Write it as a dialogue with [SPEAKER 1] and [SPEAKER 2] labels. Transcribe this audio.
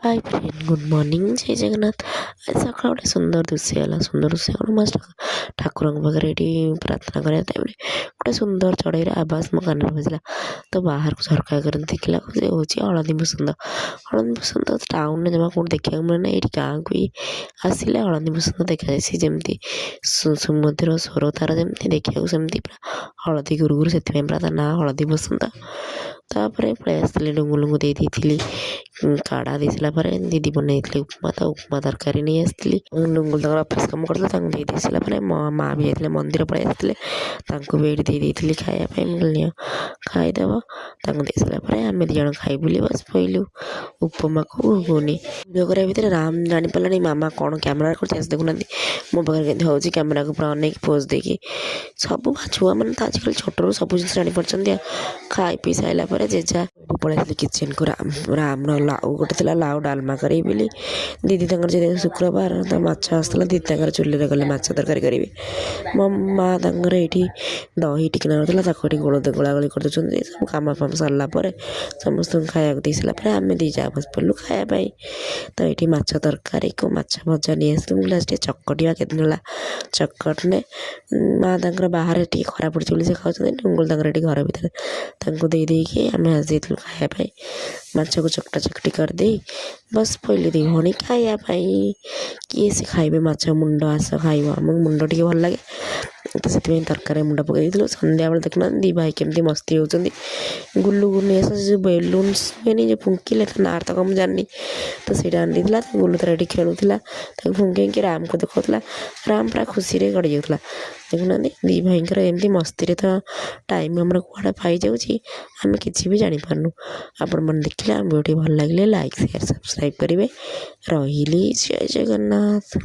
[SPEAKER 1] Hi friend good morning जय जगन्नाथ। आज सकाळ गोटे सुंदर दृश्य है सुंदर दृश्य कौन मस्त ठाकुर पाखे ये प्रार्थना करने टाइम गोटे सुंदर चढ़ई आवाज मो कान बजला। तो बाहर को झरका कर देखला हूँ हलदी बसंत टाउन जमा कौन देखा मिलना ये गाँव को ही आसिले हलदी बसंत देखा जाए जमी सुमधुर स्वर तार जमी देखा सेमती पूरा हलदी गुरुगुरु से पूरा ना हलदी बसंत। तापर पलि आसती डुंगुलू दे काढ़ा दे सारापर दीदी बनई उपमा तो उपमा तरकारी नहीं आसती डुंगुल तक अफिस् कम करते सारापर माँ भी जाते मंदिर पलि आसते भी ये खायापी मिलनी खाईदेव दे सारापर आम दी जन खाई बुली बस पड़ू उपमा को घुगुनी भिडियो करा भितर राम जानी पारा मामा कौन कैमेरा कर देखुना मो पाखे के हो कैमेरा को पूरा अनेक पोज देकी सब छुआ मैंने तो आजिकल छोटू सब जिन जानी पार्टी खाई पी सारापर जेजा पलि किचेन को राम लाउ गोटे लाउ डालमा करी दीदी तक शुक्रवार तो माछ आसला दीदी चूल्हे गले माछ तरकारी करेंगे मो माँ ये दही टिके ना गोला गोली कर सब कम फाम सरलापर समस्त खाया दे सारापर आम दी जा बस पड़ू खायापाई। तो ये माछ तरकारी को माछ भजा नहीं आसलु लास्ट चकटिया के दिन चकटने माँ तर बाहर टी खरा पड़ी से खाते डुंगुल ये घर भर देदेकि आम आज खायापाई माछ को चकटा चकटी करदे बस पहले दी भणी खायापाई किए से खाइबे माछ मुंड आस खाइब आमको मुंड टी भल लगे तो से तरकारी मुंड पकई सन्ध्या बेले देखना दी भाई केमती मस्ती होती गुल्लू गुन्नी जो बेलुन्स हुए जो फुंकिले ना तक मुझे जानी तो सीटा आनी गुल्लू तर ये खेलुला फुंक राम को देखा राम पूरा खुशी गड़ी जाऊला देखुना दी भाई एमती मस्ती तो टाइम आम कूड़ा पाई जाऊँगी आम कि भी जापारनु आपण मैंने देखिले आम वीडियो भल लगे लाइक शेयर सब्सक्राइब करेंगे रही जय जगन्नाथ।